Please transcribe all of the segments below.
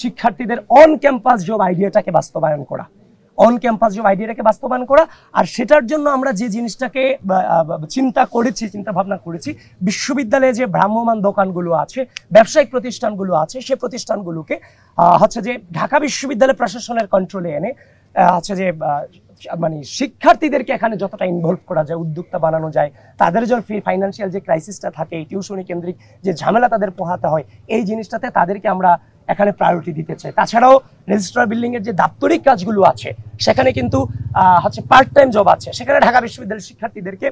শিক্ষার্থীদের on campus job আইডিয়াটাকে বাস্তবায়ন করা, অন ক্যাম্পাস জব আইডিয়াটাকে বাস্তবায়ন করা। আর সেটার জন্য আমরা যে জিনিসটাকে চিন্তা ভাবনা করেছি, বিশ্ববিদ্যালয়ে যে ভ্রাম্যমান দোকানগুলো আছে, ব্যবসায়িক প্রতিষ্ঠানগুলো আছে, সে প্রতিষ্ঠানগুলোকে হচ্ছে যে ঢাকা বিশ্ববিদ্যালয় প্রশাসনের কন্ট্রোলে এনে হচ্ছে যে মানে শিক্ষার্থীদেরকে এখানে যতটা ইনভলভ করা যায়, উদ্যোক্তা বানানো যায়, তাদের যে ফাইন্যান্সিয়াল যে ক্রাইসিসটা থাকে, টিউশনি কেন্দ্রিক যে ঝামেলা তাদের পোহাতে হয়, এই জিনিসটাতে তাদেরকে আমরা এখানে প্রায়োরিটি দিতে চাই। তাছাড়াও রেজিস্ট্রার বিল্ডিং এর যে দাপ্তরিক কাজগুলো আছে সেখানে কিন্তু হচ্ছে পার্ট টাইম জব আছে, সেখানে ঢাকা বিশ্ববিদ্যালয়ের শিক্ষার্থীদেরকে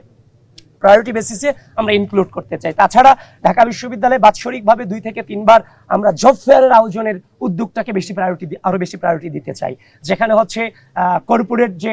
প্রায়োরিটি বেসিসে আমরা ইনক্লুড করতে চাই। তাছাড়া ঢাকা বিশ্ববিদ্যালয়ে বাৎসরিকভাবে 2 থেকে 3 বার আমরা জব ফেয়ারের আয়োজনের উদ্যোগটাকে আরো বেশি প্রায়োরিটি দিতে চাই, যেখানে হচ্ছে কর্পোরেট যে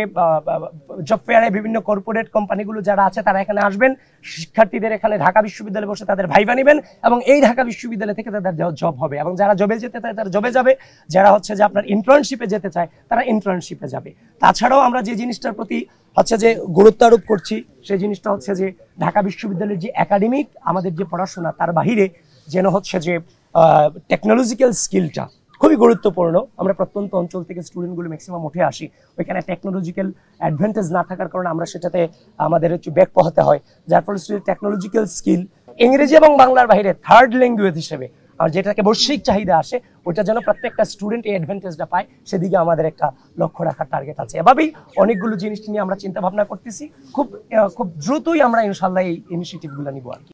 জব ফেয়ারে বিভিন্ন কর্পোরেট কোম্পানিগুলো যারা আছে তারা এখানে আসবেন, শিক্ষার্থীদের এখানে ঢাকা বিশ্ববিদ্যালয়ে বসে তাদের ভাইবা নেবেন এবং এই ঢাকা বিশ্ববিদ্যালয় থেকে তাদের জব হবে, এবং যারা জবে যেতে চায় তারা জবে যাবে, যারা হচ্ছে যে আপনার ইন্টার্নশিপে যেতে চায় তারা ইন্টার্নশিপে যাবে। তাছাড়াও আমরা যে জিনিসটার প্রতি হচ্ছে যে গুরুত্ব আরোপ করছি সেই জিনিসটা হচ্ছে যে ঢাকা বিশ্ববিদ্যালয়ের যে একাডেমিক আমাদের যে পড়াশোনা তার বাহিরে যেন হচ্ছে যে টেকনোলজিক্যাল স্কিলটা খুবই গুরুত্বপূর্ণ। আমরা প্রত্যন্ত অঞ্চল থেকে স্টুডেন্টগুলো ম্যাক্সিমাম উঠে আসি, ওইখানে টেকনোলজিক্যাল অ্যাডভান্টেজ না থাকার কারণে আমরা সেটাতে আমাদের একটু ব্যাক পোহাতে হয়, যার ফলে টেকনোলজিক্যাল স্কিল ইংরেজি এবং বাংলার বাইরে থার্ড ল্যাঙ্গুয়েজ হিসেবে আর যেটাকে বৈশ্বিক চাহিদা আসে ওইটা যেন প্রত্যেকটা স্টুডেন্ট এই অ্যাডভান্টেজটা পায়, সেদিকে আমাদের একটা লক্ষ্য রাখার টার্গেট আছে। এভাবেই অনেকগুলো জিনিস নিয়ে আমরা চিন্তা ভাবনা করতেছি, খুব দ্রুতই আমরা ইনশাল্লাহ এই ইনিশিয়েটিভগুলো নিব আর কি।